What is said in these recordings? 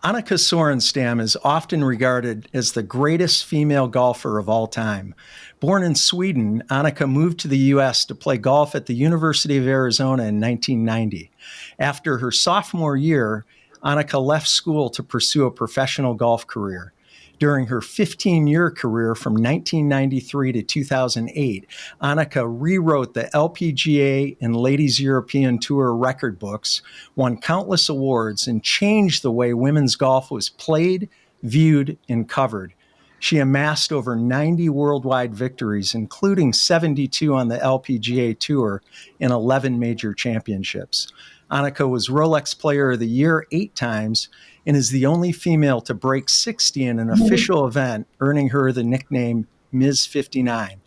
Annika Sörenstam is often regarded as the greatest female golfer of all time. Born in Sweden, Annika moved to the U.S. to play golf at the University of Arizona in 1990. After her sophomore year, Annika left school to pursue a professional golf career. During her 15-year career from 1993 to 2008, Annika rewrote the LPGA and Ladies European Tour record books, won countless awards, and changed the way women's golf was played, viewed, and covered. She amassed over 90 worldwide victories, including 72 on the LPGA Tour and 11 major championships. Annika was Rolex Player of the Year 8 times and is the only female to break 60 in an official event, earning her the nickname Ms. 59.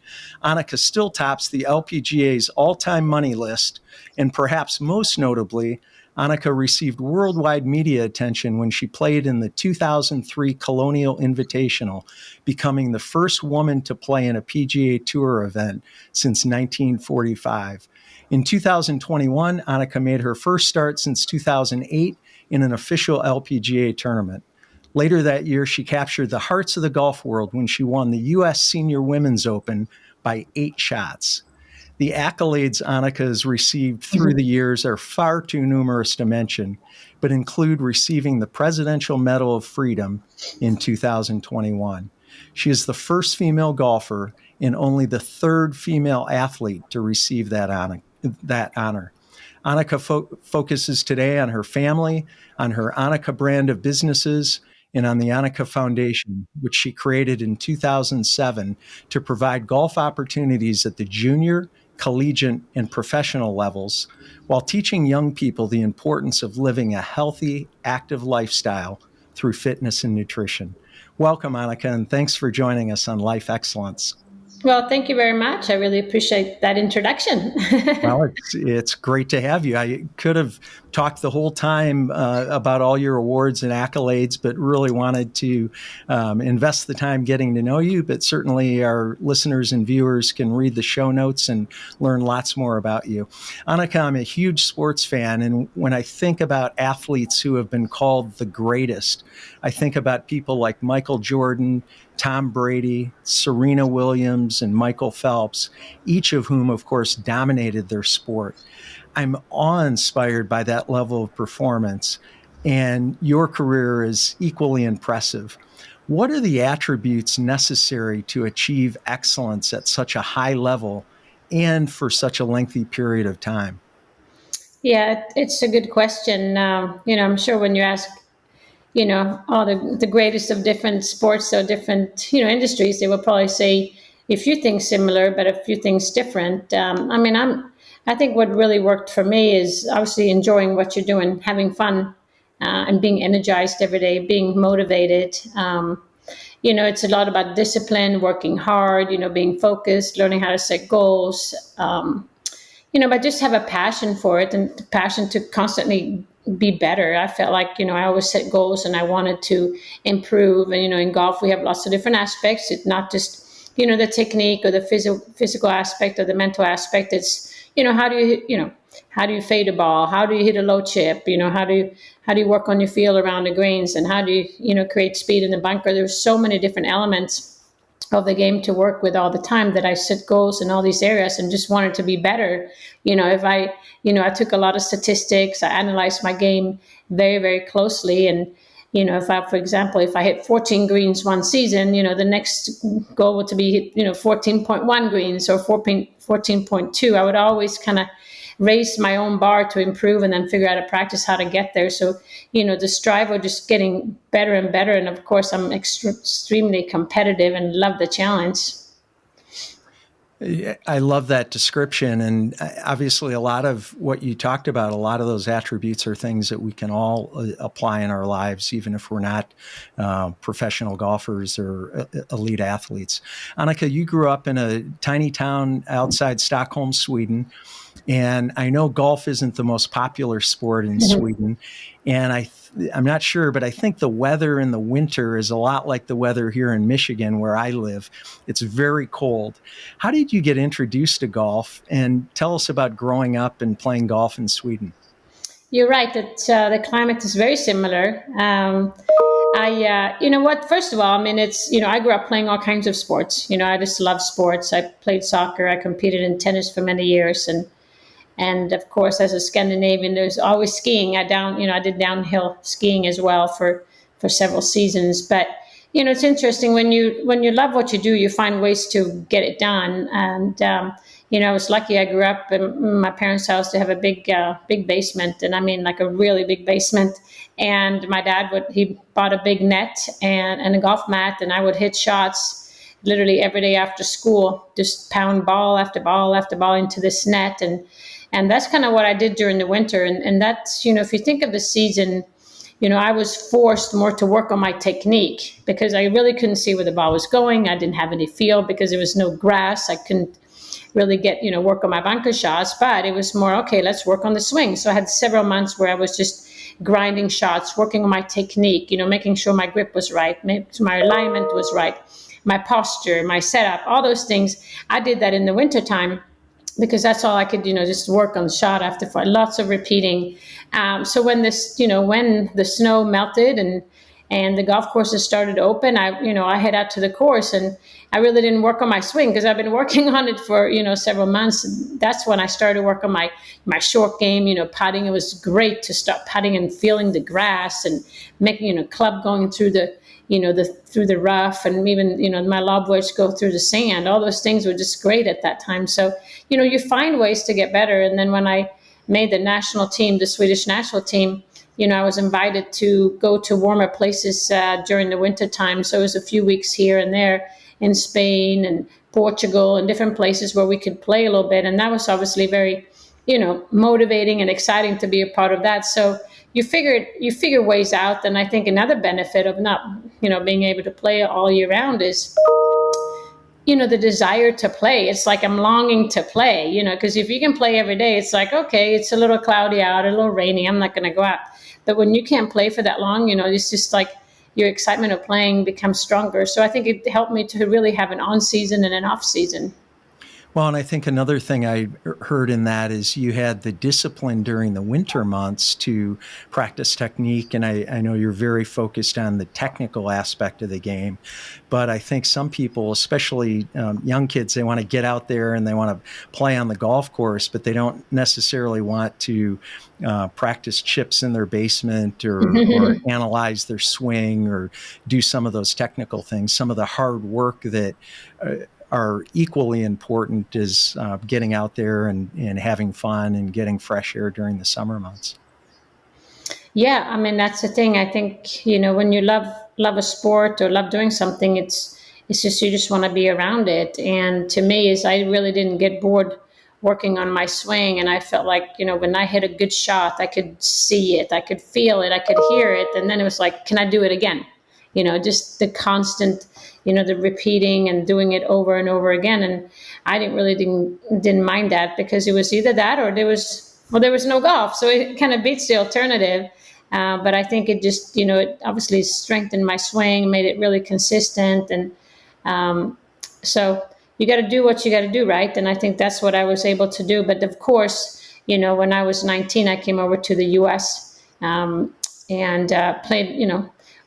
Annika still tops the LPGA's all-time money list, and perhaps most notably, Annika received worldwide media attention when she played in the 2003 Colonial Invitational, becoming the first woman to play in a PGA Tour event since 1945. In 2021, Annika made her first start since 2008 in an official LPGA tournament. Later that year, she captured the hearts of the golf world when she won the U.S. Senior Women's Open by 8 shots. The accolades Annika has received through the years are far too numerous to mention, but include receiving the Presidential Medal of Freedom in 2021. She is the first female golfer and only the third female athlete to receive that honor. Annika focuses today on her family, on her Annika brand of businesses, and on the Annika Foundation, which she created in 2007 to provide golf opportunities at the junior, collegiate, and professional levels, while teaching young people the importance of living a healthy, active lifestyle through fitness and nutrition. Welcome, Annika, and thanks for joining us on Life Excellence. Well, thank you very much. I really appreciate that introduction. Well, it's great to have you. I could have talked the whole time about all your awards and accolades, but really wanted to invest the time getting to know you. But certainly our listeners and viewers can read the show notes and learn lots more about you. Annika, I'm a huge sports fan. And when I think about athletes who have been called the greatest, I think about people like Michael Jordan, Tom Brady, Serena Williams, and Michael Phelps, each of whom, of course, dominated their sport. I'm awe-inspired by that level of performance, and your career is equally impressive. What are the attributes necessary to achieve excellence at such a high level and for such a lengthy period of time? Yeah, it's a good question. I'm sure when you ask all the greatest of different sports or different, industries, they will probably say a few things similar, but a few things different. I think what really worked for me is obviously enjoying what you're doing, having fun, and being energized every day, being motivated. It's a lot about discipline, working hard, being focused, learning how to set goals, but just have a passion for it and the passion to constantly be better. I felt like, I always set goals and I wanted to improve. And, in golf, we have lots of different aspects. It's not just, the technique or the physical aspect or the mental aspect. It's, how do you fade a ball? How do you hit a low chip? How do you work on your feel around the greens? And how do you, create speed in the bunker? There's so many different elements of the game to work with all the time that I set goals in all these areas and just wanted to be better. If I took a lot of statistics, I analyzed my game very, very closely. And, for example, if I hit 14 greens one season, the next goal would to be, 14.1 greens or 14.2. I would always kind of raise my own bar to improve and then figure out a practice how to get there. So, the strive of just getting better and better. And of course, I'm extremely competitive and love the challenge. I love that description. And obviously, a lot of what you talked about, a lot of those attributes are things that we can all apply in our lives, even if we're not professional golfers or elite athletes. Annika, you grew up in a tiny town outside Stockholm, Sweden. And I know golf isn't the most popular sport in Sweden. And I'm not sure, but I think the weather in the winter is a lot like the weather here in Michigan, where I live. It's very cold. How did you get introduced to golf? And tell us about growing up and playing golf in Sweden. you're right that the climate is very similar. You know what? First of all, I mean, it's, I grew up playing all kinds of sports. I just love sports. I played soccer. I competed in tennis for many years, and of course, as a Scandinavian, there's always skiing. I did downhill skiing as well for several seasons. But it's interesting when you love what you do, you find ways to get it done. And I was lucky. I grew up in my parents' house to have a big basement, and I mean like a really big basement. And my dad he bought a big net and a golf mat, and I would hit shots literally every day after school, just pound ball after ball after ball into this net. And that's kind of what I did during the winter. And that's, if you think of the season, I was forced more to work on my technique because I really couldn't see where the ball was going. I didn't have any feel because there was no grass. I couldn't really get, work on my bunker shots, but it was more, okay, let's work on the swing. So I had several months where I was just grinding shots, working on my technique, making sure my grip was right, my alignment was right, my posture, my setup, all those things. I did that in the wintertime because that's all I could, just work on shot after lots of repeating. So when when the snow melted and the golf courses started to open, I head out to the course, and I really didn't work on my swing because I've been working on it for, several months. That's when I started work on my short game, putting. It was great to start putting and feeling the grass and making, club going through through the rough, and even, my lob wedge go through the sand. All those things were just great at that time. So, you find ways to get better. And then when I made the national team, the Swedish national team, I was invited to go to warmer places during the winter time. So it was a few weeks here and there in Spain and Portugal and different places where we could play a little bit. And that was obviously very, motivating and exciting to be a part of that. So you figure ways out. And I think another benefit of not, being able to play all year round is, the desire to play. It's like I'm longing to play, because if you can play every day, it's like, okay, it's a little cloudy out, a little rainy, I'm not going to go out. But when you can't play for that long, it's just like your excitement of playing becomes stronger. So I think it helped me to really have an on season and an off season. Well, and I think another thing I heard in that is you had the discipline during the winter months to practice technique. And I know you're very focused on the technical aspect of the game. But I think some people, especially young kids, they want to get out there and they want to play on the golf course, but they don't necessarily want to practice chips in their basement or analyze their swing or do some of those technical things, some of the hard work that are equally important as getting out there and having fun and getting fresh air during the summer months. Yeah, I mean, that's the thing. I think, when you love a sport or love doing something, it's just, you just want to be around it. And to me, I really didn't get bored working on my swing. And I felt like, when I hit a good shot, I could see it, I could feel it, I could hear it. And then it was like, can I do it again? Just the constant, the repeating and doing it over and over again. And I didn't mind that because it was either that or there was no golf. So it kind of beats the alternative. But I think it just, it obviously strengthened my swing, made it really consistent. And so you got to do what you got to do, right? And I think that's what I was able to do. But of course, when I was 19, I came over to the U.S. And played,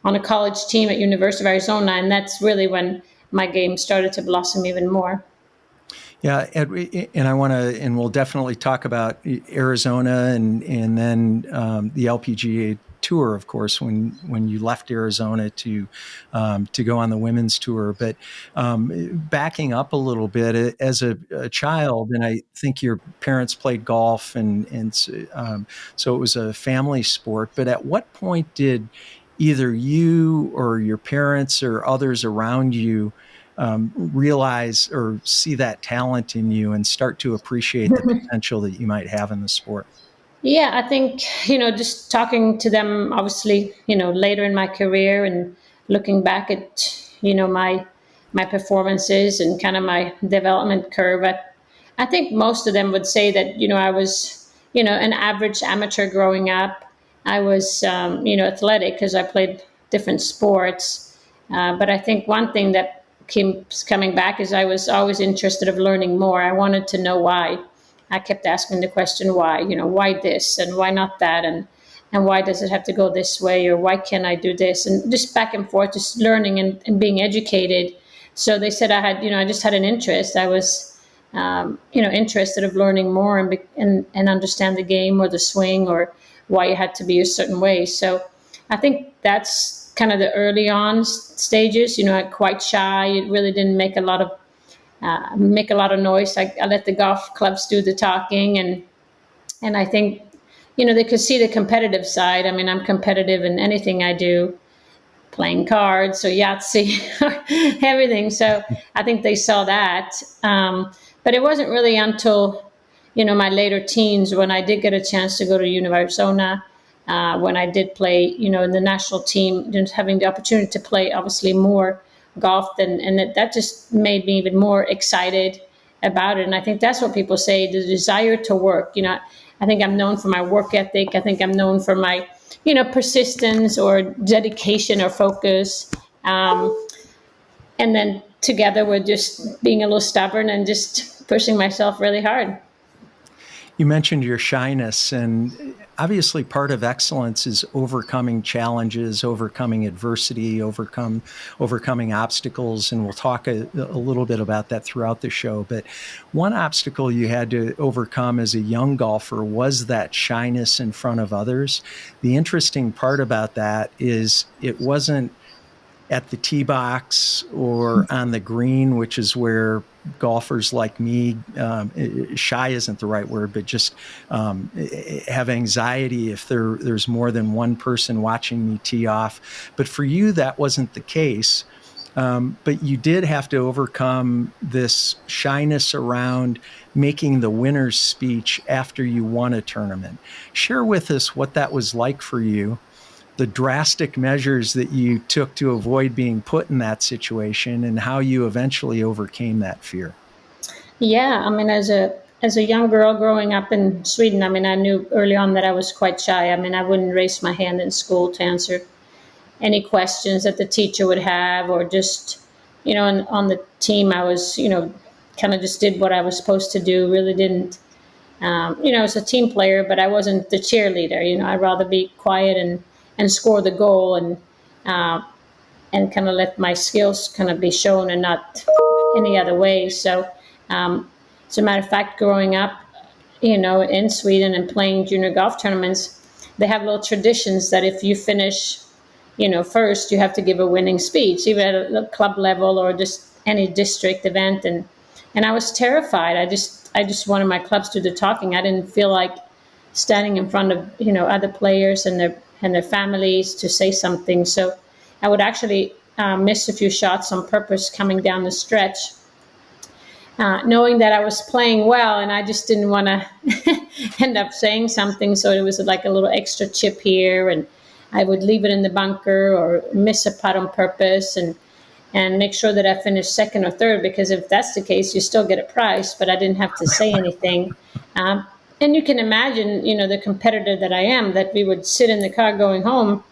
on a college team at University of Arizona. And that's really when my game started to blossom even more. Yeah, and I want to, and we'll definitely talk about Arizona and then the LPGA tour, of course, when you left Arizona to go on the women's tour. But backing up a little bit, as a child, and I think your parents played golf, and so it was a family sport. But at what point did either you or your parents or others around you realize or see that talent in you and start to appreciate the potential that you might have in the sport? Yeah, I think, just talking to them, obviously, later in my career and looking back at, my performances and kind of my development curve, I think most of them would say that, I was, an average amateur growing up. I was, athletic because I played different sports. But I think one thing that keeps coming back is I was always interested of learning more. I wanted to know why. I kept asking the question, why, why this and why not that? And why does it have to go this way? Or why can't I do this? And just back and forth, just learning and being educated. So they said I just had an interest. I was, interested of learning more and understand the game or the swing or why it had to be a certain way. So I think that's kind of the early on stages. Quite shy. It really didn't make a lot of noise. I let the golf clubs do the talking, and I think they could see the competitive side. I mean, I'm competitive in anything I do, playing cards or Yahtzee, everything. So I think they saw that. But it wasn't really until, my later teens when I did get a chance to go to Arizona, when I did play, in the national team, just having the opportunity to play obviously more golf, and that just made me even more excited about it. And I think that's what people say, the desire to work. I think I'm known for my work ethic. I think I'm known for my, persistence or dedication or focus. And then together with just being a little stubborn and just pushing myself really hard. You mentioned your shyness, and obviously part of excellence is overcoming challenges, overcoming adversity, overcoming obstacles, and we'll talk a little bit about that throughout the show. But one obstacle you had to overcome as a young golfer was that shyness in front of others. The interesting part about that is it wasn't at the tee box or on the green, which is where golfers like me, shy isn't the right word, but just have anxiety if there's more than one person watching me tee off. But for you, that wasn't the case. But you did have to overcome this shyness around making the winner's speech after you won a tournament. Share with us what that was like for you, the drastic measures that you took to avoid being put in that situation, and how you eventually overcame that fear. Yeah, I mean, as a young girl growing up in Sweden, I mean, I knew early on that I was quite shy. I mean, I wouldn't raise my hand in school to answer any questions that the teacher would have, or just, on the team, I was, kind of just did what I was supposed to do. Really didn't, I was a team player, but I wasn't the cheerleader. I'd rather be quiet and score the goal and kind of let my skills kind of be shown and not any other way. So, as a matter of fact, growing up, in Sweden and playing junior golf tournaments, they have little traditions that if you finish, first, you have to give a winning speech, even at a club level or just any district event. And I was terrified. I just wanted my clubs to do the talking. I didn't feel like standing in front of, other players and their families to say something. So I would actually miss a few shots on purpose coming down the stretch, knowing that I was playing well, and I just didn't want to end up saying something. So it was like a little extra chip here, and I would leave it in the bunker or miss a putt on purpose and make sure that I finished second or third, because if that's the case, you still get a prize, but I didn't have to say anything. And you can imagine, the competitor that I am, that we would sit in the car going home,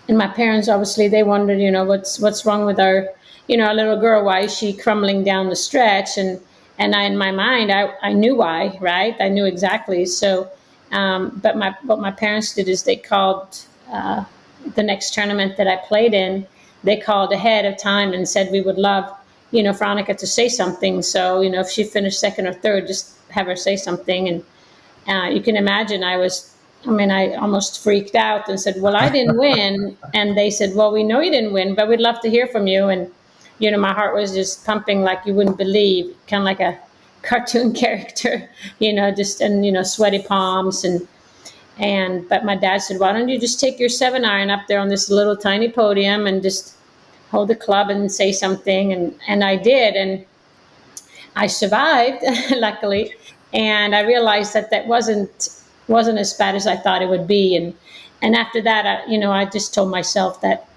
and my parents, obviously, they wondered, what's wrong with our little girl? Why is she crumbling down the stretch? And I, in my mind, I knew why, right? I knew exactly. So, but what my parents did is they called the next tournament that I played in. They called ahead of time and said we would love, for Annika to say something. So, if she finished second or third, just have her say something. And you can imagine I almost freaked out and said, well, I didn't win. And they said, well, we know you didn't win, but we'd love to hear from you. And, my heart was just pumping like you wouldn't believe, kind of like a cartoon character, sweaty palms. But my dad said, why don't you just take your 7-iron up there on this little tiny podium and just hold the club and say something. And I did. And I survived, luckily. And I realized that wasn't as bad as I thought it would be. And after that, I just told myself that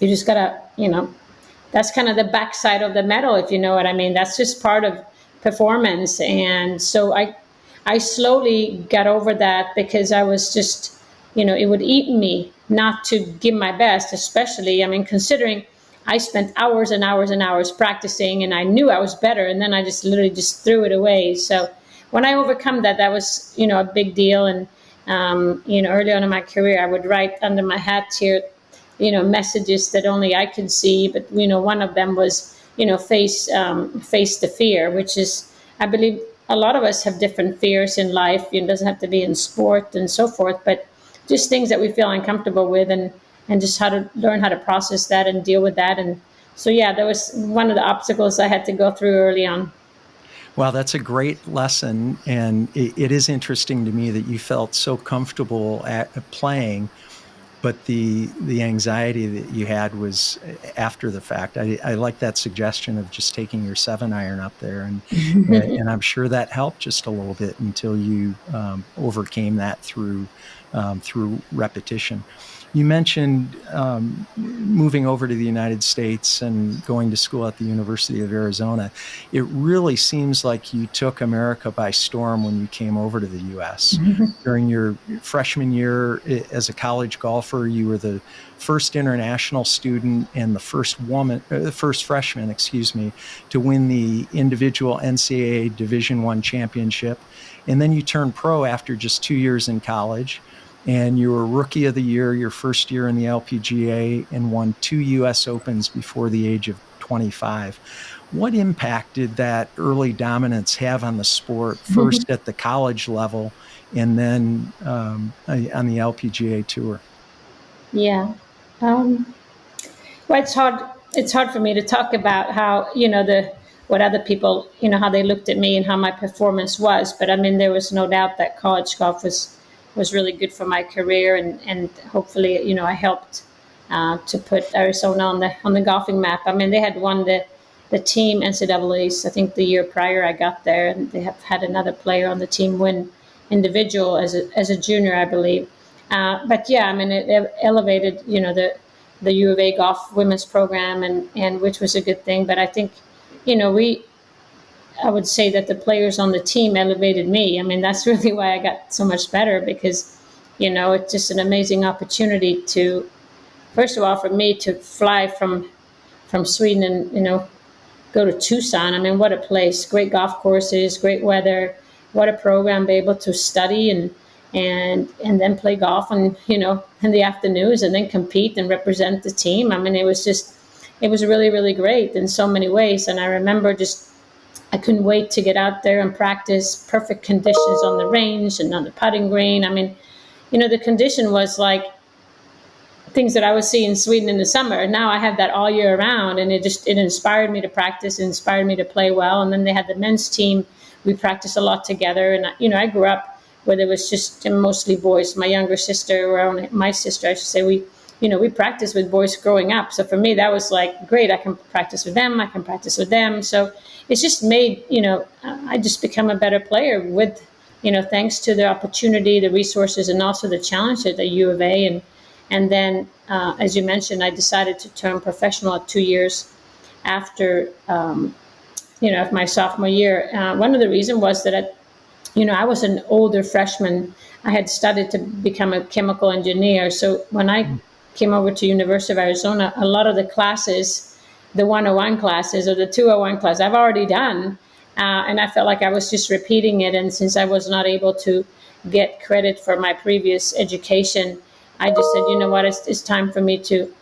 you just gotta, that's kind of the backside of the medal, if you know what I mean. That's just part of performance. And so I slowly got over that, because I was just, it would eat me not to give my best, especially, considering I spent hours and hours and hours practicing, and I knew I was better, and then I just literally just threw it away. So when I overcome that, that was, a big deal. And early on in my career, I would write under my hat here, messages that only I could see. But one of them was, face the fear, which is, I believe, a lot of us have different fears in life. It doesn't have to be in sport and so forth, but just things that we feel uncomfortable with, and just how to learn how to process that and deal with that. And so, yeah, that was one of the obstacles I had to go through early on. Well, that's a great lesson. And it is interesting to me that you felt so comfortable at playing, but the anxiety that you had was after the fact. I like that suggestion of just taking your 7-iron up there, and I'm sure that helped just a little bit until you overcame that through repetition. You mentioned moving over to the United States and going to school at the University of Arizona. It really seems like you took America by storm when you came over to the U.S. During your freshman year as a college golfer, you were the first international student and the first freshman, to win the individual NCAA Division I championship. And then you turned pro after just 2 years in college. And you were Rookie of the Year your first year in the LPGA and won 2 U.S. Opens before the age of 25. What impact did that early dominance have on the sport, first at the college level and then on the LPGA Tour? Yeah. Well, it's hard. It's hard for me to talk about how what other people, how they looked at me and how my performance was. But I mean, there was no doubt that college golf was really good for my career, and hopefully, I helped to put Arizona on the golfing map. I mean, they had won the team NCAA's, I think, the year prior I got there, and they have had another player on the team win individual as a junior, I believe. But yeah, I mean, it elevated, the U of A golf women's program, and which was a good thing. But I think, I would say that the players on the team elevated me. I mean, that's really why I got so much better, because, it's just an amazing opportunity to, first of all, for me to fly from Sweden and, go to Tucson. I mean, what a place, great golf courses, great weather, what a program, be able to study and then play golf and, in the afternoons, and then compete and represent the team. I mean, it was really, really great in so many ways. And I remember I couldn't wait to get out there and practice, perfect conditions on the range and on the putting green. I mean, the condition was like things that I would see in Sweden in the summer. And now I have that all year round, and it inspired me to practice, it inspired me to play well. And then they had the men's team. We practiced a lot together. And, I grew up where there was just mostly boys. My younger sister, or my sister, I should say, we practiced with boys growing up. So for me, that was like, great, I can practice with them, I can practice with them. So it's just made, I just become a better player with, thanks to the opportunity, the resources, and also the challenge at the U of A. And then, as you mentioned, I decided to turn professional at 2 years after, my sophomore year. One of the reasons was that, I was an older freshman. I had studied to become a chemical engineer. So when I came over to University of Arizona, a lot of the classes, the 101 classes or the 201 class, I've already done. And I felt like I was just repeating it. And since I was not able to get credit for my previous education, I just said, you know what, it's time for me to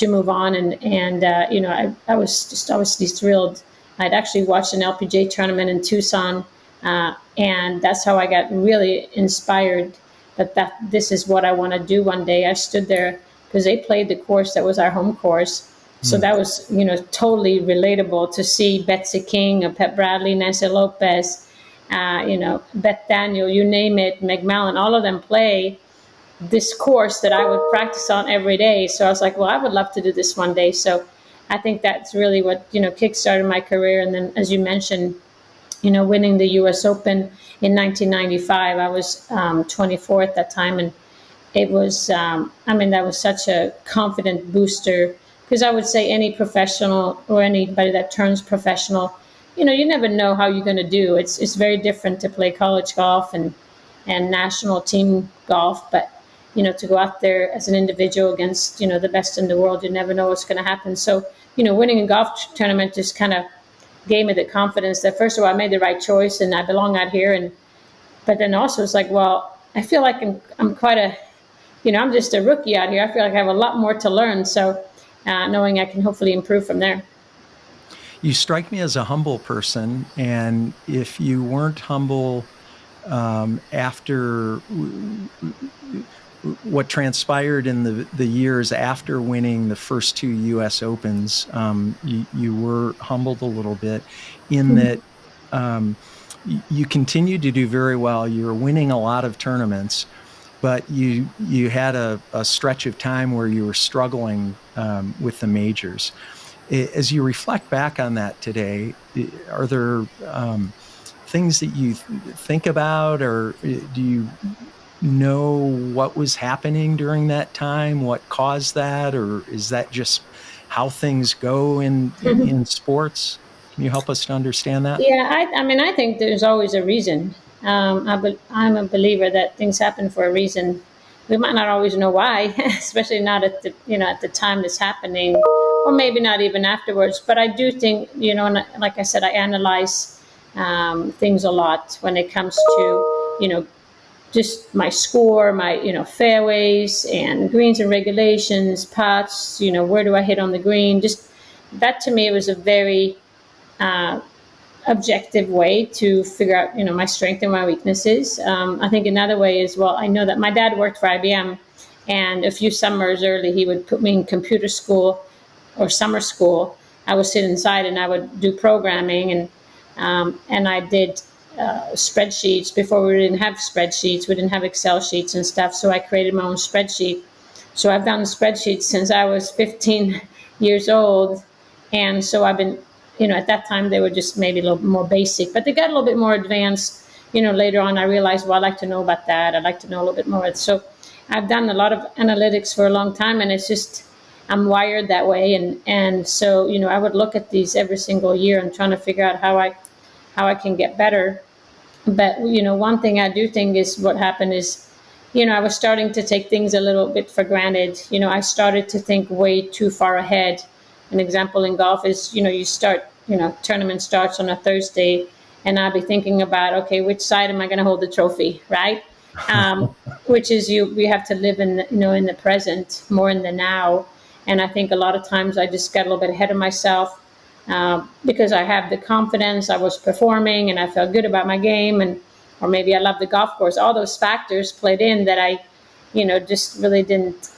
move on. And I was obviously thrilled. I'd actually watched an LPGA tournament in Tucson, and that's how I got really inspired that this is what I want to do one day. I stood there because they played the course that was our home course. So that was, totally relatable to see Betsy King, Pep Bradley, Nancy Lopez, Beth Daniel, you name it, McMillan, all of them play this course that I would practice on every day. So I was like, well, I would love to do this one day. So I think that's really what, kickstarted my career. And then, as you mentioned, winning the U.S. Open in 1995, I was 24 at that time. And it was, that was such a confident booster, because I would say any professional or anybody that turns professional, you never know how you're going to do. It's very different to play college golf and national team golf. But to go out there as an individual against, the best in the world. You never know what's going to happen. So, winning a golf tournament just kind of gave me the confidence that, first of all, I made the right choice and I belong out here. But then also it's like, well, I feel like I'm quite a, I'm just a rookie out here. I feel like I have a lot more to learn. So knowing I can hopefully improve from there. You strike me as a humble person, and if you weren't humble after what transpired in the years after winning the first 2 U.S. Opens, you were humbled a little bit in that you continued to do very well. You were winning a lot of tournaments, but you had a stretch of time where you were struggling with the majors. As you reflect back on that today, are there things that you think about, or do you know what was happening during that time, what caused that, or is that just how things go in sports? Can you help us to understand that? Yeah, I mean, I think there's always a reason. I'm a believer that things happen for a reason. We might not always know why, especially not at the at the time it's happening, or maybe not even afterwards. But I do think and like I said, I analyze things a lot when it comes to just my score, my fairways and greens and regulations, putts. Where do I hit on the green? Just that to me was a very objective way to figure out, my strength and my weaknesses. I think another way is, well, I know that my dad worked for IBM, and a few summers early, he would put me in computer school or summer school. I would sit inside and I would do programming, and I did spreadsheets. Before we didn't have spreadsheets, we didn't have Excel sheets and stuff, so I created my own spreadsheet. So I've done spreadsheets since I was 15 years old, and so I've been at that time they were just maybe a little more basic, but they got a little bit more advanced. Later on I realized, well, I'd like to know about that. I'd like to know a little bit more. So I've done a lot of analytics for a long time, and it's just, I'm wired that way. And so, I would look at these every single year and trying to figure out how I can get better. But, one thing I do think is what happened is, I was starting to take things a little bit for granted. I started to think way too far ahead. An example in golf is, you start, tournament starts on a Thursday, and I'll be thinking about, okay, which side am I going to hold the trophy, right? Which is we have to live in, in the present, more in the now. And I think a lot of times I just got a little bit ahead of myself because I have the confidence, I was performing, and I felt good about my game, or maybe I love the golf course. All those factors played in that I, just really didn't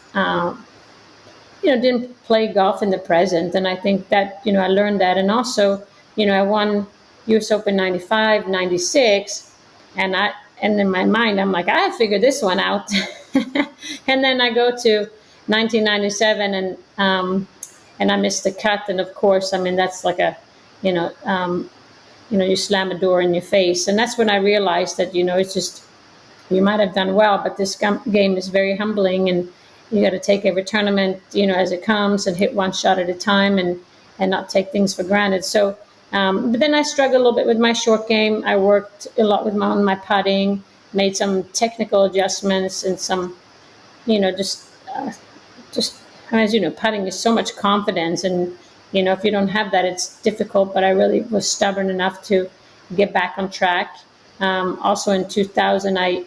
play golf in the present. And I think that, I learned that. And also, I won US Open 95, 96. And in my mind, I'm like, I figured this one out. And then I go to 1997 and I missed the cut. And of course, I mean, that's like a, you slam a door in your face. And that's when I realized that, it's just, you might have done well, but this game is very humbling, and you got to take every tournament, as it comes, and hit one shot at a time, and not take things for granted. So, but then I struggled a little bit with my short game. I worked a lot with my putting, made some technical adjustments, and some, just as putting is so much confidence, and if you don't have that, it's difficult. But I really was stubborn enough to get back on track. Also in 2000, I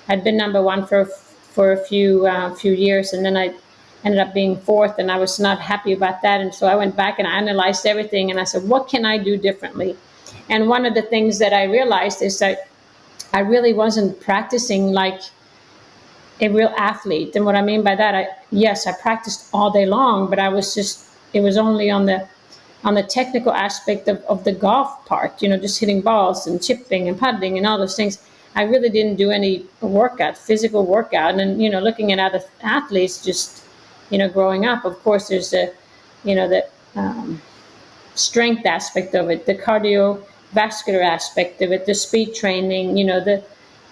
had been number one for a few years, and then I ended up being fourth, and I was not happy about that. And so I went back and I analyzed everything, and I said, what can I do differently? And one of the things that I realized is that I really wasn't practicing like a real athlete. And what I mean by that, I practiced all day long, but it was only on the technical aspect of the golf part, just hitting balls and chipping and putting and all those things. I really didn't do any physical workout. And, looking at other athletes just, growing up, of course, there's the strength aspect of it, the cardiovascular aspect of it, the speed training, the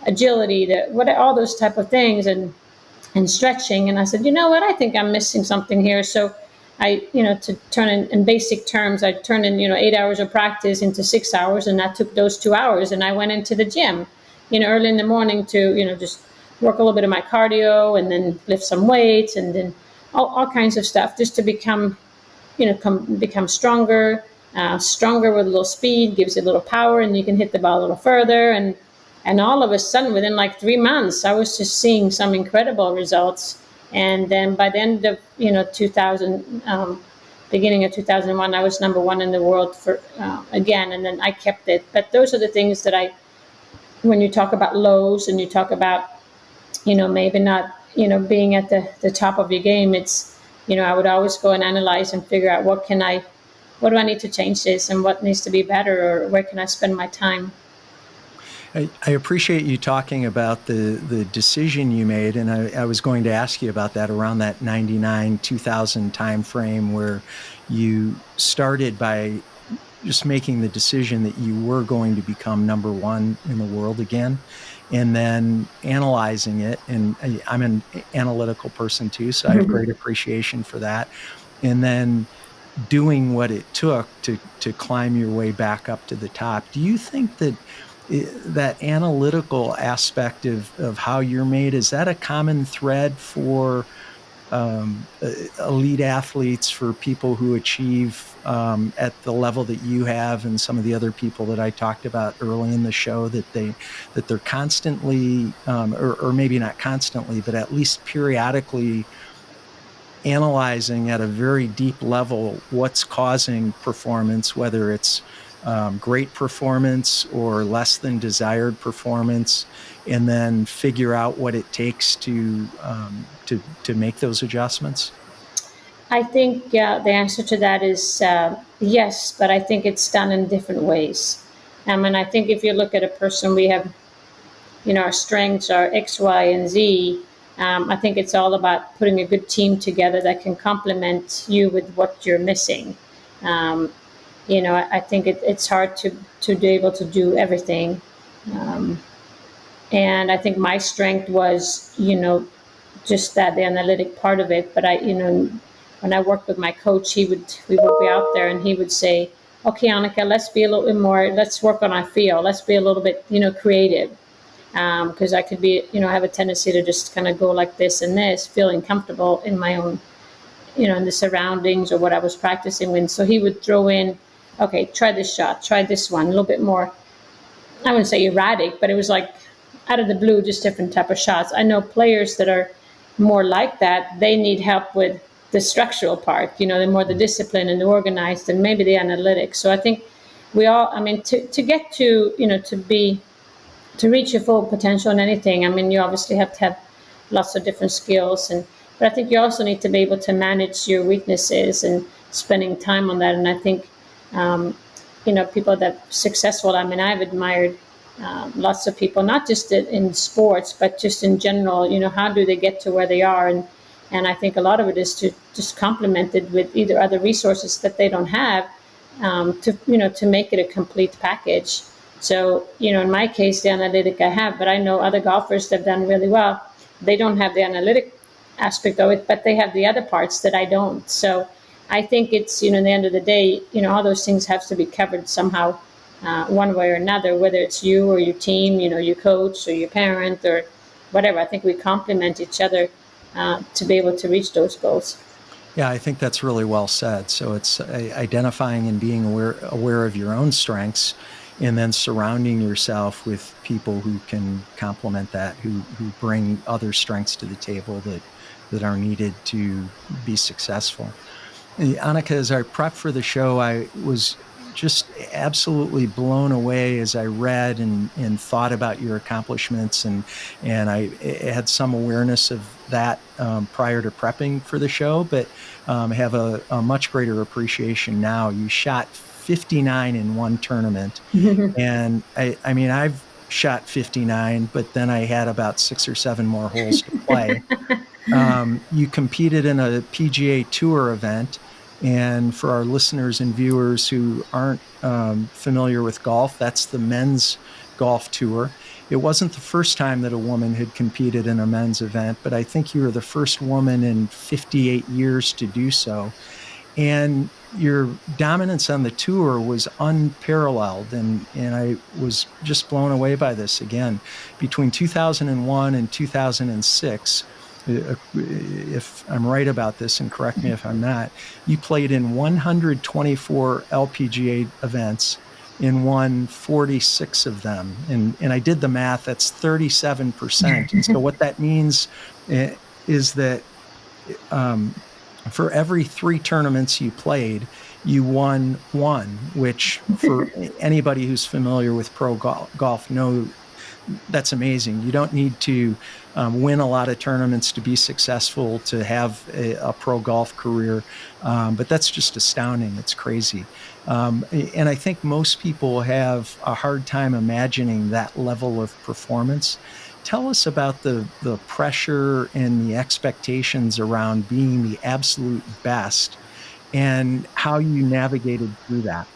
agility, all those type of things, and stretching. And I said, what, I think I'm missing something here. So I, to turn in basic terms, I turned in, 8 hours of practice into 6 hours, and I took those 2 hours and I went into the gym, early in the morning to, just work a little bit of my cardio and then lift some weights and then all kinds of stuff just to become, become stronger, stronger with a little speed, gives you a little power, and you can hit the ball a little further. And all of a sudden, within like 3 months, I was just seeing some incredible results. And then by the end of 2000, beginning of 2001, I was number one in the world for again, and then I kept it. But those are the things that when you talk about lows and you talk about, maybe not, being at the top of your game, it's, I would always go and analyze and figure out what do I need to change this and what needs to be better, or where can I spend my time. I appreciate you talking about the decision you made, and I was going to ask you about that around that 99, 2000 time frame where you started by just making the decision that you were going to become number one in the world again, and then analyzing it. And I'm an analytical person too, so I have great appreciation for that. And then doing what it took to climb your way back up to the top. Do you think that that analytical aspect of how you're made, is that a common thread for elite athletes, for people who achieve at the level that you have and some of the other people that I talked about early in the show, that they're constantly, or maybe not constantly, but at least periodically analyzing at a very deep level what's causing performance, whether it's great performance or less than desired performance, and then figure out what it takes to make those adjustments? I think the answer to that is yes, but I think it's done in different ways. And I think if you look at a person, we have, our strengths are X, Y, and Z. I think it's all about putting a good team together that can complement you with what you're missing. I think it's hard to be able to do everything. And I think my strength was, just that the analytic part of it. But when I worked with my coach, we would be out there and he would say, okay, Annika, let's be a little bit more, let's work on our feel. Let's be a little bit, creative. Because I could be, I have a tendency to just kind of go like this and this, feeling comfortable in my own, in the surroundings or what I was practicing with. So he would throw in, okay, try this shot, try this one, a little bit more, I wouldn't say erratic, but it was like out of the blue, just different type of shots. I know players that are more like that, they need help with the structural part, the more the discipline and the organized and maybe the analytics. So I think we all, to get to, to reach your full potential in anything, you obviously have to have lots of different skills, but I think you also need to be able to manage your weaknesses and spending time on that. And I think, people that are successful, I've admired lots of people, not just in sports, but just in general, how do they get to where they are? And I think a lot of it is to just complement it with either other resources that they don't have, to make it a complete package. So, in my case, the analytic I have, but I know other golfers that have done really well. They don't have the analytic aspect of it, but they have the other parts that I don't. So I think it's, in the end of the day, all those things have to be covered somehow, one way or another, whether it's you or your team, your coach or your parent or whatever. I think we complement each other to be able to reach those goals. Yeah, I think that's really well said. So it's identifying and being aware of your own strengths, and then surrounding yourself with people who can complement that, who bring other strengths to the table that are needed to be successful. Annika, as I prepped for the show, I was just absolutely blown away as I read and thought about your accomplishments, and I had some awareness of that prior to prepping for the show, but have a much greater appreciation now. You shot 59 in one tournament, and I've shot 59, but then I had about 6 or 7 more holes to play. You competed in a PGA Tour event. And for our listeners and viewers who aren't familiar with golf, that's the men's golf tour. It wasn't the first time that a woman had competed in a men's event, but I think you were the first woman in 58 years to do so. And your dominance on the tour was unparalleled, and I was just blown away by this. Again, between 2001 and 2006, if I'm right about this, and correct me if I'm not, you played in 124 LPGA events and won 46 of them. And I did the math, that's 37%. And so what that means is that for every 3 tournaments you played, you won 1, which for anybody who's familiar with pro golf know that's amazing. You don't need to win a lot of tournaments to be successful, to have a pro golf career. But that's just astounding. It's crazy. And I think most people have a hard time imagining that level of performance. Tell us about the pressure and the expectations around being the absolute best and how you navigated through that.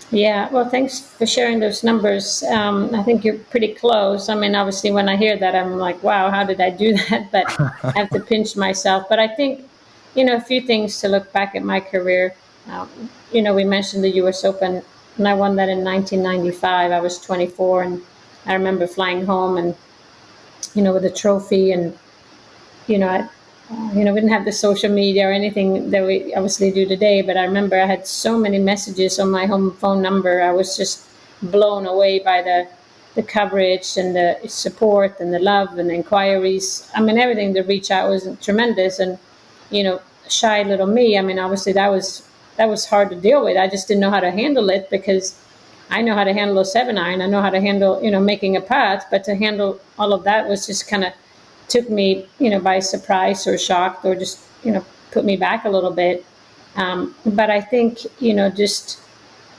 Yeah, well, thanks for sharing those numbers. I think you're pretty close. I mean, obviously, when I hear that, I'm like, wow, how did I do that? But I have to pinch myself. But I think, a few things to look back at my career. We mentioned the U.S. Open, and I won that in 1995. I was 24, and I remember flying home and, with a trophy. And, we didn't have the social media or anything that we obviously do today, but I remember I had so many messages on my home phone number. I was just blown away by the coverage and the support and the love and the inquiries. I mean, everything to reach out was tremendous. And, shy little me, I mean, obviously that was hard to deal with. I just didn't know how to handle it, because I know how to handle a 7-iron. I know how to handle, making a putt, but to handle all of that was just kind of took me, by surprise or shocked, or just, put me back a little bit. But I think, just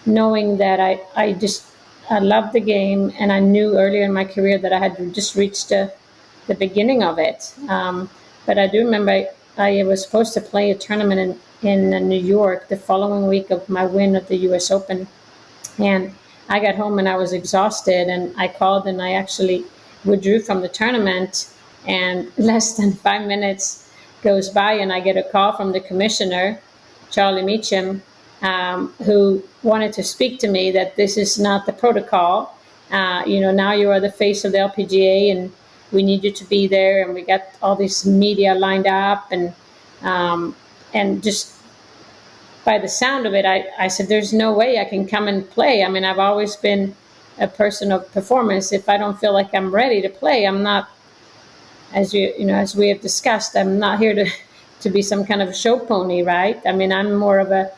knowing that I loved the game, and I knew earlier in my career that I had just reached the beginning of it. But I do remember I was supposed to play a tournament in New York the following week of my win at the U.S. Open. And I got home and I was exhausted, and I called and I actually withdrew from the tournament. And less than 5 minutes goes by, and I get a call from the commissioner, Charlie Meacham, who wanted to speak to me, that this is not the protocol. Now you are the face of the LPGA, and we need you to be there. And we got all this media lined up, and just by the sound of it, I said, there's no way I can come and play. I mean, I've always been a person of performance. If I don't feel like I'm ready to play, I'm not. As as we have discussed, I'm not here to be some kind of show pony, right? I mean, I'm more of a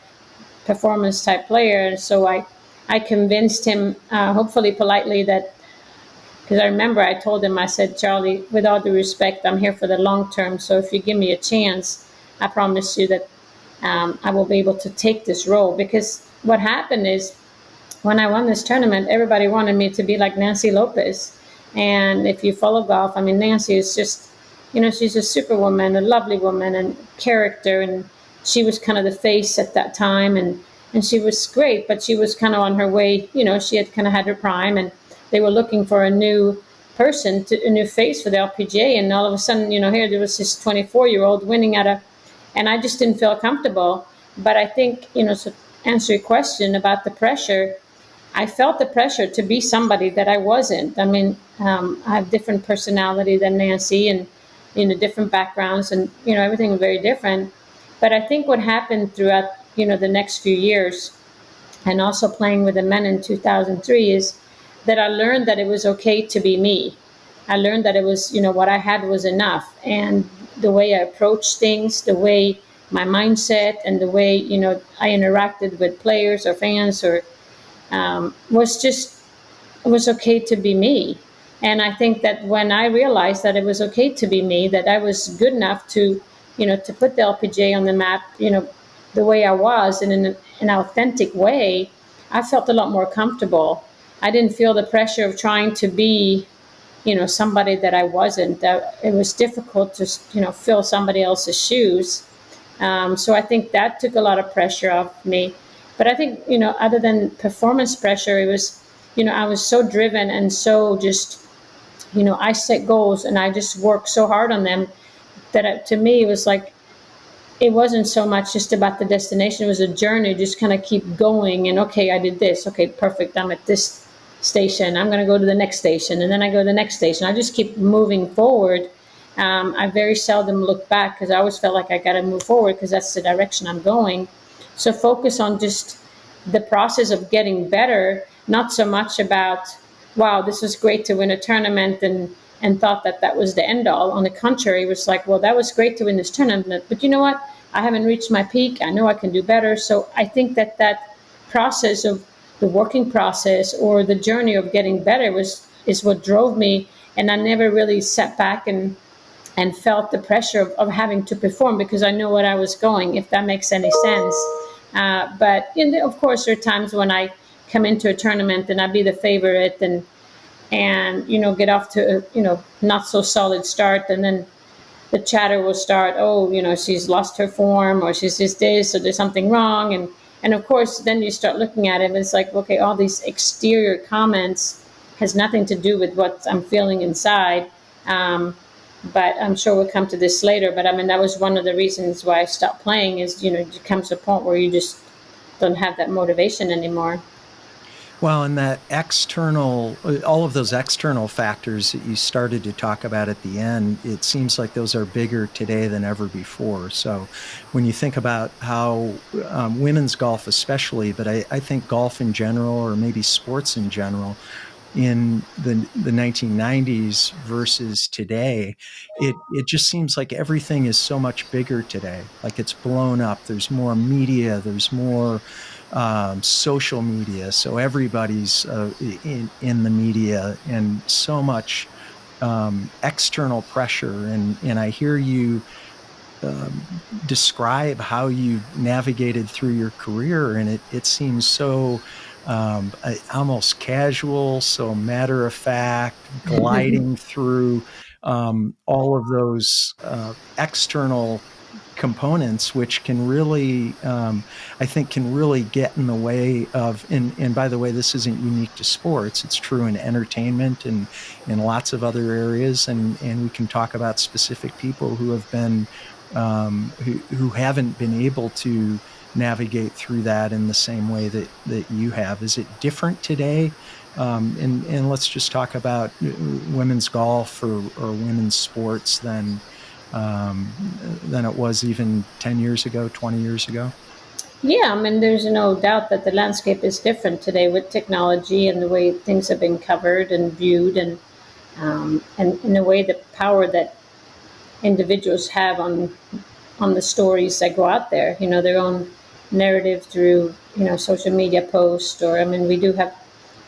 performance type player. And so I convinced him, hopefully politely, that, because I remember I told him, I said, Charlie, with all due respect, I'm here for the long term. So if you give me a chance, I promise you that I will be able to take this role. Because what happened is, when I won this tournament, everybody wanted me to be like Nancy Lopez. And if you follow golf, I mean, Nancy is just, she's a superwoman, a lovely woman, and character. And she was kind of the face at that time. And she was great, but she was kind of on her way, she had kind of had her prime. And they were looking for a new person, a new face for the LPGA. And all of a sudden, here there was this 24-year-old winning and I just didn't feel comfortable. But I think, to answer your question about the pressure, I felt the pressure to be somebody that I wasn't. I mean, I have different personality than Nancy, and different backgrounds, and everything was very different. But I think what happened throughout the next few years, and also playing with the men in 2003, is that I learned that it was okay to be me. I learned that it was what I had was enough, and the way I approached things, the way my mindset, and the way I interacted with players or fans or it was okay to be me. And I think that when I realized that it was okay to be me, that I was good enough to, to put the LPGA on the map, the way I was, and in an authentic way, I felt a lot more comfortable. I didn't feel the pressure of trying to be, somebody that I wasn't. It was difficult to, fill somebody else's shoes. So I think that took a lot of pressure off me. But I think, other than performance pressure, it was, I was so driven and so just, I set goals and I just worked so hard on them that to me it was like, it wasn't so much just about the destination. It was a journey, just kind of keep going. And okay, I did this. Okay, perfect. I'm at this station. I'm going to go to the next station. And then I go to the next station. I just keep moving forward. I very seldom look back because I always felt like I got to move forward because that's the direction I'm going. So focus on just the process of getting better, not so much about, wow, this was great to win a tournament and thought that that was the end all. On the contrary, it was like, well, that was great to win this tournament, but you know what? I haven't reached my peak. I know I can do better. So I think that that process of the working process or the journey of getting better is what drove me. And I never really sat back and felt the pressure of having to perform because I know what I was going, if that makes any sense. But of course, there are times when I come into a tournament and I be the favorite and get off to not so solid start, and then the chatter will start. Oh, she's lost her form, or she's just this, or there's something wrong, and of course, then you start looking at it, and it's like, okay, all these exterior comments has nothing to do with what I'm feeling inside. But I'm sure we'll come to this later. But I mean, that was one of the reasons why I stopped playing. Is it comes a point where you just don't have that motivation anymore. Well, and that external, all of those external factors that you started to talk about at the end, it seems like those are bigger today than ever before. So when you think about how women's golf especially, but I think golf in general, or maybe sports in general, in the 1990s versus today, it just seems like everything is so much bigger today. Like it's blown up. There's more media. There's more social media. So everybody's in the media, and so much external pressure. And I hear you describe how you navigated through your career, and it seems so almost casual, so matter of fact, gliding through all of those external components, which can really, I think, can really get in the way of. And by the way, this isn't unique to sports; it's true in entertainment and in lots of other areas. And we can talk about specific people who have been who haven't been able to navigate through that in the same way that you have. Is it different today? And let's just talk about women's golf or women's sports than it was even 10 years ago, 20 years ago. Yeah, I mean, there's no doubt that the landscape is different today with technology and the way things have been covered and viewed, and in a way the power that individuals have on the stories that go out there, their own narrative through, social media posts, or, I mean, we do have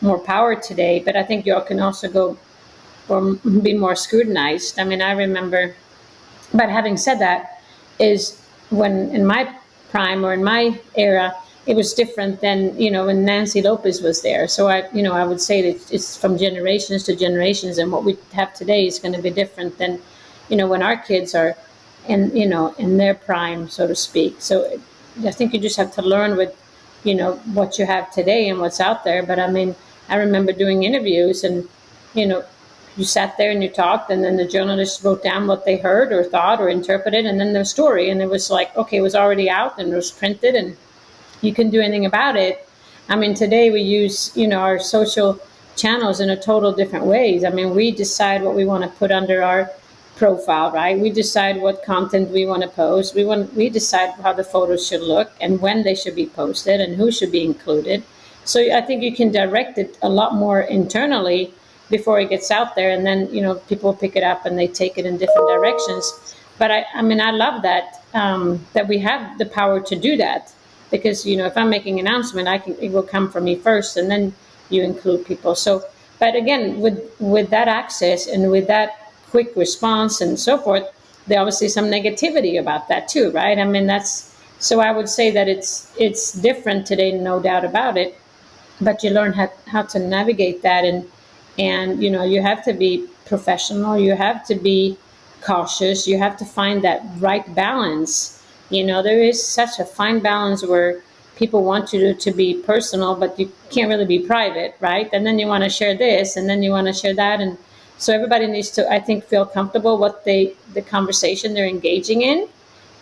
more power today, but I think you all can also go or be more scrutinized. I mean, I remember, but having said that, is when in my prime or in my era, it was different than, when Nancy Lopez was there. So I would say that it's from generations to generations, and what we have today is going to be different than, when our kids are in their prime, so to speak. So I think you just have to learn with, what you have today and what's out there. But I mean, I remember doing interviews, and, you sat there and you talked, and then the journalists wrote down what they heard or thought or interpreted, and then their story. And it was like, okay, it was already out and it was printed, and you couldn't do anything about it. I mean, today we use, our social channels in a total different ways. I mean, we decide what we want to put under our profile, right? We decide what content we want to post. We decide how the photos should look and when they should be posted and who should be included. So I think you can direct it a lot more internally before it gets out there, and then people pick it up and they take it in different directions. But I mean, I love that that we have the power to do that, because if I'm making an announcement, it will come from me first, and then you include people. So, but again, with that access and with that quick response and so forth, there obviously some negativity about that too, right? I mean, so I would say that it's different today, no doubt about it. But you learn how to navigate that, and you have to be professional, you have to be cautious, you have to find that right balance. There is such a fine balance where people want you to be personal, but you can't really be private, right? And then you want to share this, and then you want to share that, and so everybody needs to, I think, feel comfortable what the conversation they're engaging in.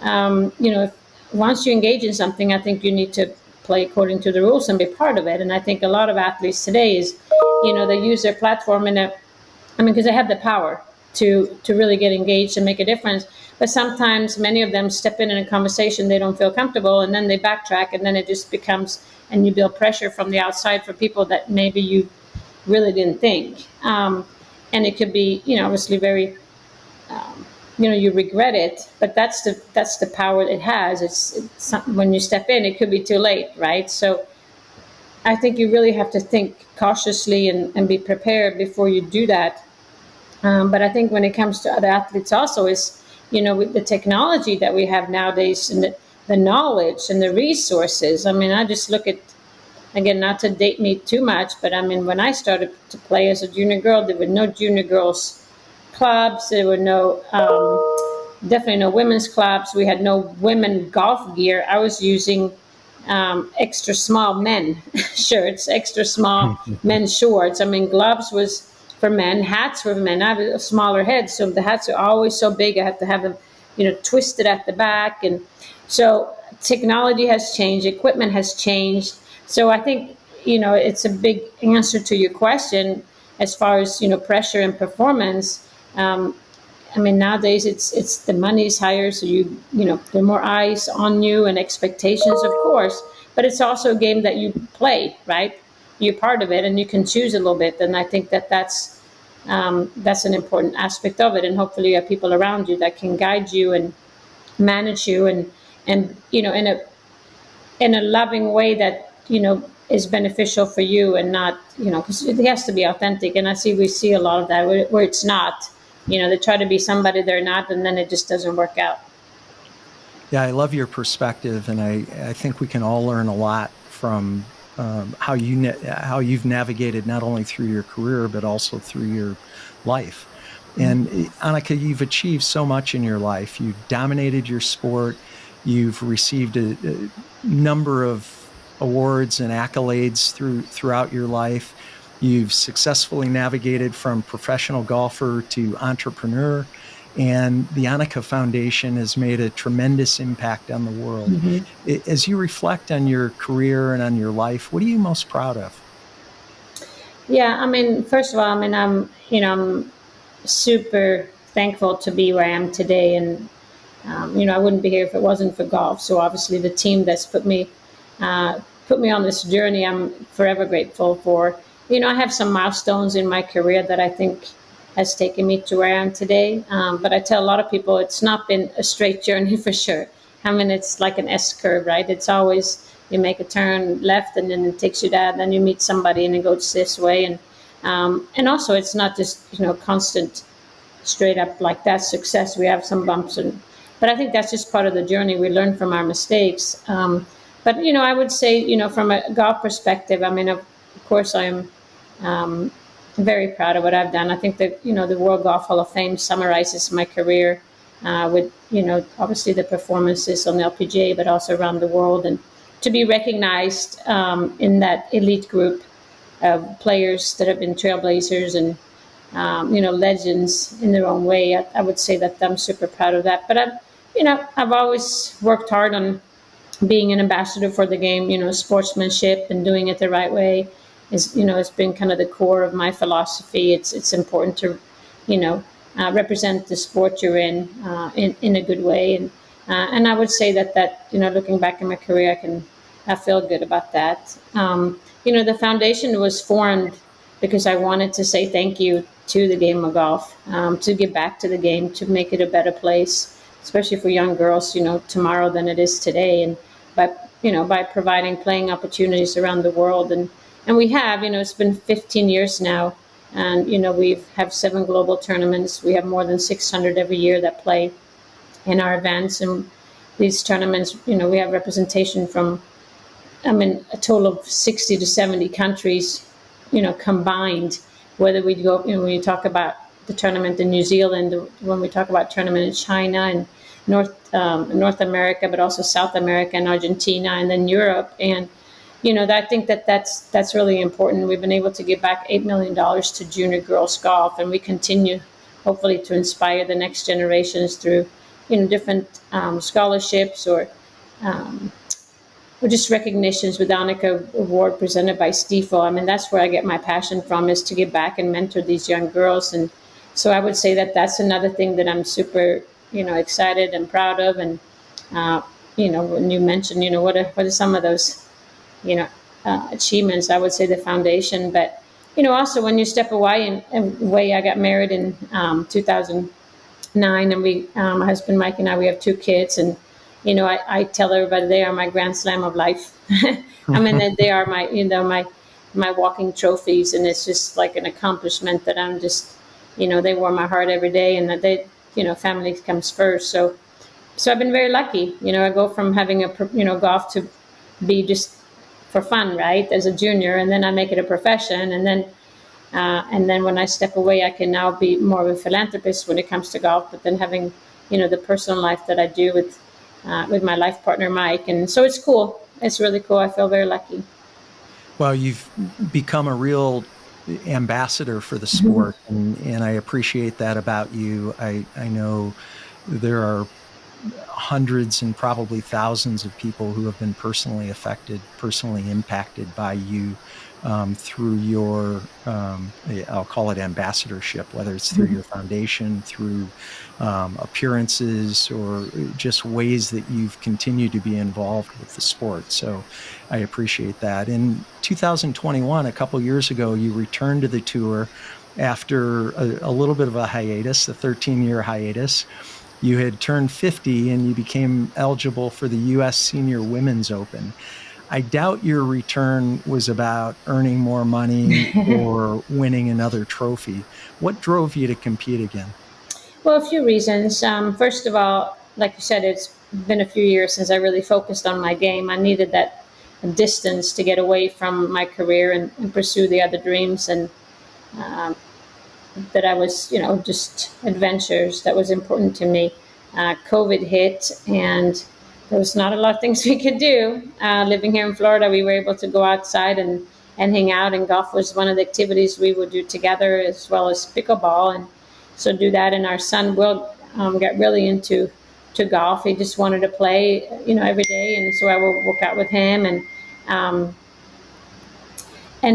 once you engage in something, I think you need to play according to the rules and be part of it. And I think a lot of athletes today is, they use their platform because they have the power to really get engaged and make a difference. But sometimes many of them step in a conversation, they don't feel comfortable, and then they backtrack, and then it just becomes, and you build pressure from the outside for people that maybe you really didn't think. And it could be, obviously very, you regret it, but that's the power it has. It's when you step in, it could be too late, right? So I think you really have to think cautiously and be prepared before you do that. But I think when it comes to other athletes also is, with the technology that we have nowadays and the knowledge and the resources. I mean, I just look at, again, not to date me too much, but I mean, when I started to play as a junior girl, there were no junior girls clubs. There were definitely no women's clubs. We had no women golf gear. I was using extra small men shirts, extra small men's shorts. I mean, gloves was for men, hats were for men. I have a smaller head, so the hats are always so big. I have to have them, twisted at the back. And so technology has changed, equipment has changed. So I think, it's a big answer to your question as far as, pressure and performance. I mean, nowadays it's the money's higher, so there are more eyes on you and expectations, of course. But it's also a game that you play, right? You're part of it, and you can choose a little bit. And I think that's an important aspect of it. And hopefully, you have people around you that can guide you and manage you, and in a loving way that is beneficial for you, and not because it has to be authentic. And we see a lot of that where it's not. They try to be somebody they're not, and then it just doesn't work out. Yeah, I love your perspective, and I think we can all learn a lot from how you've navigated not only through your career but also through your life. And Annika, you've achieved so much in your life. You've dominated your sport. You've received a number of awards and accolades throughout your life. You've successfully navigated from professional golfer to entrepreneur, and the Annika Foundation has made a tremendous impact on the world. Mm-hmm. As you reflect on your career and on your life, what are you most proud of? Yeah, I mean, first of all, I'm super thankful to be where I am today, and I wouldn't be here if it wasn't for golf. So obviously, the team that's put me on this journey, I'm forever grateful for. I have some milestones in my career that I think has taken me to where I am today. But I tell a lot of people it's not been a straight journey for sure. I mean, it's like an S curve, right? It's always you make a turn left and then it takes you that, then you meet somebody and it goes this way. And also it's not just, constant straight up like that success. We have some bumps, but I think that's just part of the journey. We learn from our mistakes. But, I would say, from a golf perspective, I mean, of course, I'm very proud of what I've done. I think that, the World Golf Hall of Fame summarizes my career with, obviously the performances on the LPGA, but also around the world. And to be recognized in that elite group of players that have been trailblazers and, legends in their own way, I would say that I'm super proud of that. But, I've always worked hard on being an ambassador for the game, sportsmanship and doing it the right way. It's been kind of the core of my philosophy. It's important to, represent the sport you're in a good way. And I would say that looking back in my career, I feel good about that. The foundation was formed because I wanted to say thank you to the game of golf, to give back to the game, to make it a better place, especially for young girls, tomorrow than it is today. And by providing playing opportunities around the world. And we have, it's been 15 years now, and, we have 7 global tournaments. We have more than 600 every year that play in our events. And these tournaments, we have representation from, a total of 60 to 70 countries, combined, whether we go, when you talk about the tournament in New Zealand, when we talk about tournament in China and North America, but also South America and Argentina, and then Europe. And I think that's really important. We've been able to give back $8 million to junior girls golf, and we continue, hopefully, to inspire the next generations through, different scholarships or just recognitions with Annika Award presented by Stifel. I mean, that's where I get my passion from, is to give back and mentor these young girls. And so I would say that that's another thing that I'm super, excited and proud of. And, when you mentioned, what are some of those, achievements, I would say the foundation. But, also when you step away, I got married in 2009, and my husband Mike and I, we have 2 kids, and I tell everybody they are my grand slam of life. I mean, they are my walking trophies, and it's just like an accomplishment that I'm just, they warm my heart every day, and that they, family comes first. So I've been very lucky. I go from having golf to be just for fun, right, as a junior, and then I make it a profession, and then when I step away, I can now be more of a philanthropist when it comes to golf. But then having, the personal life that I do with my life partner, Mike. And so it's cool. It's really cool. I feel very lucky. Well, you've become a real ambassador for the sport, and I appreciate that about you. I know there are hundreds and probably thousands of people who have been personally affected, personally impacted by you through your, I'll call it ambassadorship, whether it's through your foundation, through appearances, or just ways that you've continued to be involved with the sport. So I appreciate that. In 2021, a couple years ago, you returned to the tour after a little bit of a hiatus, a 13-year hiatus. You had turned 50 and you became eligible for the U.S. Senior Women's Open. I doubt your return was about earning more money or winning another trophy. What drove you to compete again? Well, a few reasons. First of all, like you said, it's been a few years since I really focused on my game. I needed that distance to get away from my career and pursue the other dreams, and that I was, just adventures that was important to me. COVID hit, and there was not a lot of things we could do. Living here in Florida, we were able to go outside and hang out, and golf was one of the activities we would do together, as well as pickleball. And so do that. And our son Will got really into golf. He just wanted to play, every day. And so I would work out with him, and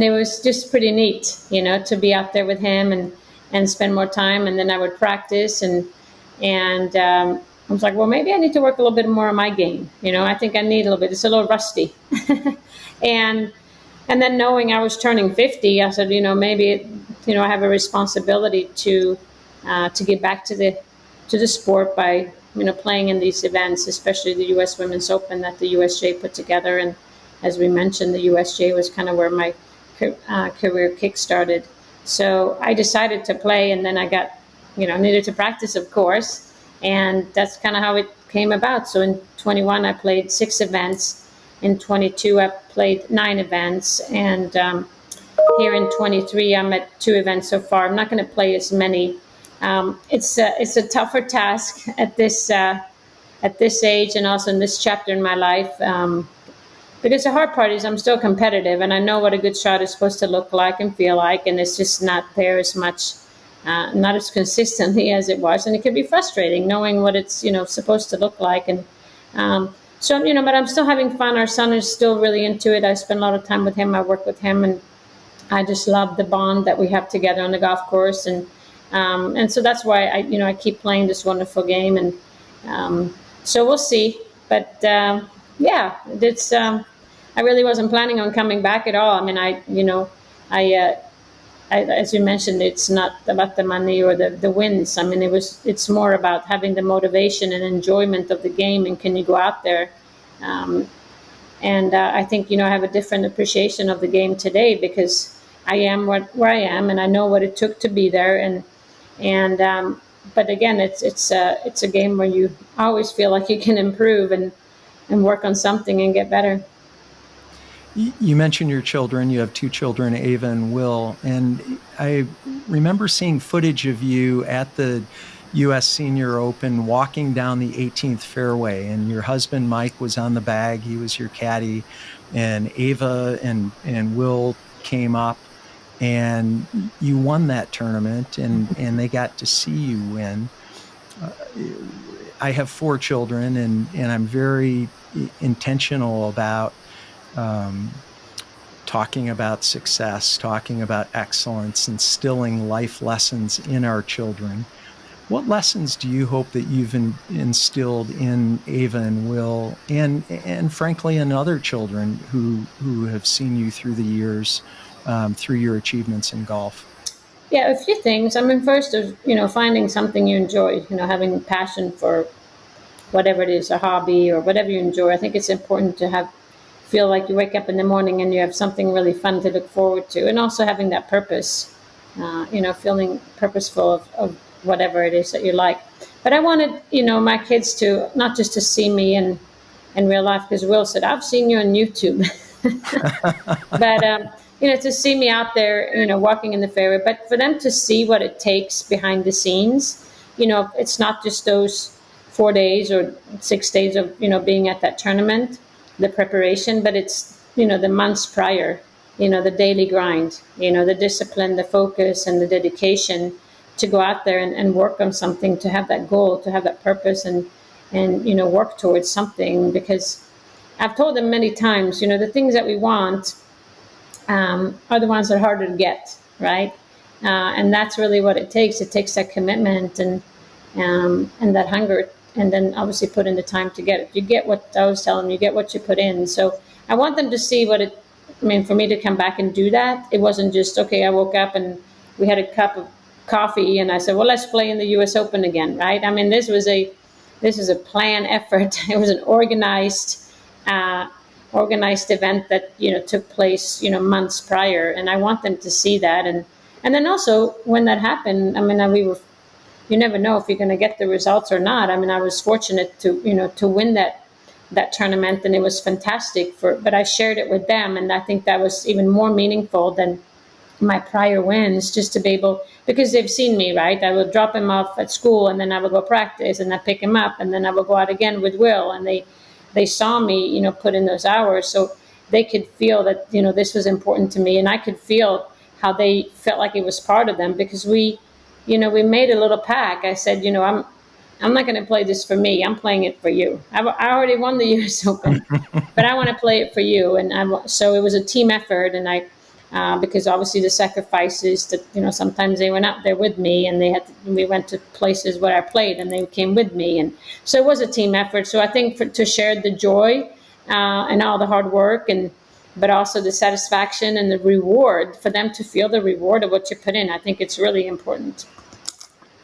it was just pretty neat, to be out there with him and spend more time. And then I would practice, and I was like, well, maybe I need to work a little bit more on my game. I think I need a little bit. It's a little rusty. and then knowing I was turning 50, I said, maybe, I have a responsibility to get back to the sport by, playing in these events, especially the U.S. Women's Open that the USJ put together. And as we mentioned, the USJ was kind of where my career kick-started. So I decided to play, and then I got, needed to practice, of course. And that's kind of how it came about. So in 21, I played 6 events. In 22, I played 9 events. And here in 23, I'm at 2 events so far. I'm not going to play as many. It's a tougher task at this age, and also in this chapter in my life. Because the hard part is I'm still competitive, and I know what a good shot is supposed to look like and feel like, and it's just not there as much. Not as consistently as it was, and it can be frustrating knowing what it's supposed to look like. And so but I'm still having fun. Our son is still really into it. I spend a lot of time with him. I work with him, and I just love the bond that we have together on the golf course. And so that's why I keep playing this wonderful game. And so we'll see. But yeah, it's I really wasn't planning on coming back at all. I mean, as you mentioned, it's not about the money or the wins. I mean, it's more about having the motivation and enjoyment of the game, and can you go out there? And I think, I have a different appreciation of the game today, because I am where I am, and I know what it took to be there. But again, it's a game where you always feel like you can improve and work on something and get better. You mentioned your children. You have 2 children, Ava and Will. And I remember seeing footage of you at the U.S. Senior Open walking down the 18th fairway. And your husband, Mike, was on the bag. He was your caddy. And Ava and Will came up. And you won that tournament. And they got to see you win. I have 4 children, and I'm very intentional about talking about success, talking about excellence, instilling life lessons in our children. What lessons do you hope that you've instilled in Ava and Will, and frankly in other children who have seen you through the years, through your achievements in golf? Yeah, a few things. I mean, first is, finding something you enjoy, having passion for whatever it is, a hobby or whatever you enjoy. I think it's important to feel like you wake up in the morning and you have something really fun to look forward to, and also having that purpose, feeling purposeful of whatever it is that you like. But I wanted, my kids to not just to see me in real life, because Will said, I've seen you on YouTube. But to see me out there, walking in the fairway, but for them to see what it takes behind the scenes. It's not just those 4 days or 6 days of being at that tournament, the preparation, but it's the months prior, the daily grind, the discipline, the focus, and the dedication to go out there and work on something, to have that goal, to have that purpose, and work towards something. Because I've told them many times, the things that we want are the ones that are harder to get, right? And that's really what it takes. It takes that commitment and that hunger, and then obviously put in the time to get it. You get what I was telling them, you get what you put in. So I want them to see what it, for me to come back and do that, it wasn't just, okay, I woke up and we had a cup of coffee and I said, well, let's play in the US Open again, right? This is a planned effort. It was an organized event that took place months prior, and I want them to see that. And then also when that happened, you never know if you're going to get the results or not. I was fortunate to win that tournament, and it was fantastic but I shared it with them, and I think that was even more meaningful than my prior wins, just to be able, because they've seen me, right? I would drop him off at school, and then I would go practice, and I pick him up, and then I would go out again with Will, and they saw me, put in those hours, so they could feel that, this was important to me, and I could feel how they felt like it was part of them, because we made a little pact. I said, I'm not going to play this for me. I'm playing it for you. I already won the US Open, but I want to play it for you. And so it was a team effort, and because obviously the sacrifices that, sometimes they went out there with me, and we went to places where I played, and they came with me. And so it was a team effort. So I think to share the joy and all the hard work, but also the satisfaction and the reward, for them to feel the reward of what you put in, I think it's really important.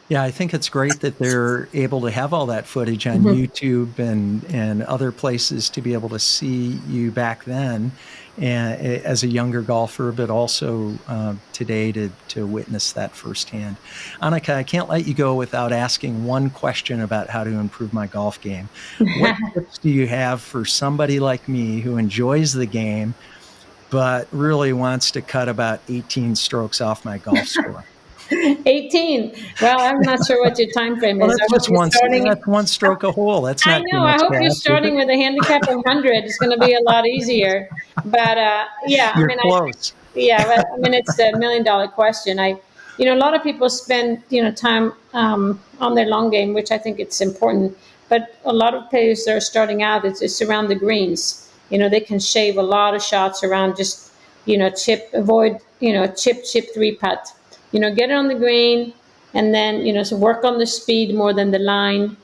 Yeah, I think it's great that they're able to have all that footage on YouTube and other places to be able to see you back then, and as a younger golfer, but also today to witness that firsthand. Annika, I can't let you go without asking one question about how to improve my golf game. What tips do you have for somebody like me who enjoys the game, but really wants to cut about 18 strokes off my golf score? 18. Well, I'm not sure what your time frame is. Well, that's just that's one stroke a hole. That's not I know. too much I hope to you're ask, starting with a handicap of 100. It's going to be a lot easier. But yeah, You're close. yeah, but it's the $1 million question. A lot of people spend time on their long game, which I think it's important. But a lot of players that are starting out, it's around the greens. They can shave a lot of shots around just avoid chip 3-putt. Get it on the green, and then so work on the speed more than the line.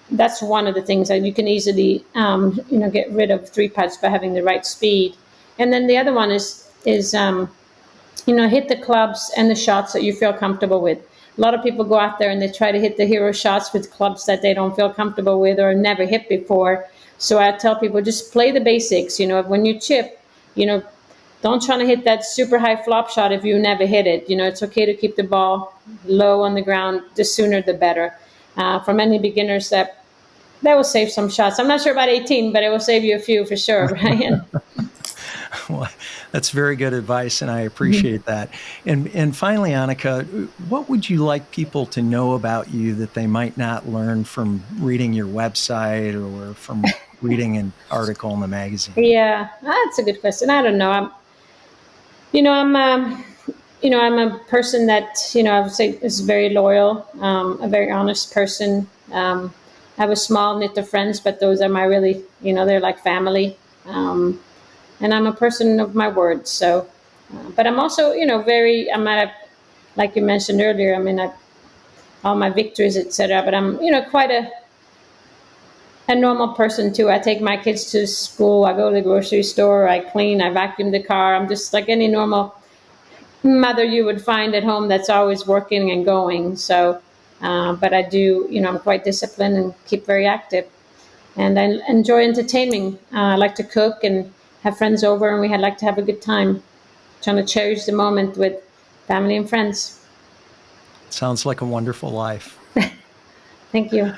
That's one of the things that you can easily get rid of 3-putts by having the right speed. And then the other one is hit the clubs and the shots that you feel comfortable with. A lot of people go out there and they try to hit the hero shots with clubs that they don't feel comfortable with or never hit before. So I tell people, just play the basics. When you chip, don't try to hit that super high flop shot if you never hit it. It's okay to keep the ball low on the ground. The sooner the better. For many beginners, that will save some shots. I'm not sure about 18, but it will save you a few for sure, Brian. Well, that's very good advice, and I appreciate that. And finally, Annika, what would you like people to know about you that they might not learn from reading your website or from reading an article in the magazine? Yeah, that's a good question. I don't know. I'm a person that, I would say is very loyal, a very honest person. I have a small knit of friends, but those are my really, they're like family. And I'm a person of my word. So, but I'm also, like you mentioned earlier, all my victories, etc. But I'm, quite a normal person too. I take my kids to school. I go to the grocery store. I clean. I vacuum the car. I'm just like any normal mother you would find at home that's always working and going. So, but I do, I'm quite disciplined and keep very active. And I enjoy entertaining. I like to cook and have friends over, and we like to have a good time, trying to cherish the moment with family and friends. Sounds like a wonderful life. Thank you.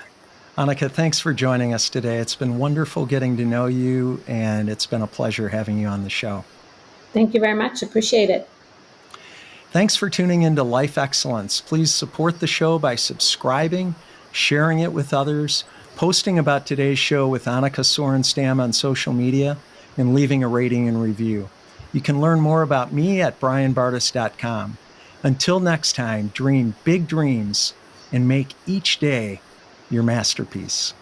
Annika, thanks for joining us today. It's been wonderful getting to know you, and it's been a pleasure having you on the show. Thank you very much. Appreciate it. Thanks for tuning into Life Excellence. Please support the show by subscribing, sharing it with others, posting about today's show with Annika Sörenstam on social media, and leaving a rating and review. You can learn more about me at brianbartes.com. Until next time, dream big dreams and make each day your masterpiece.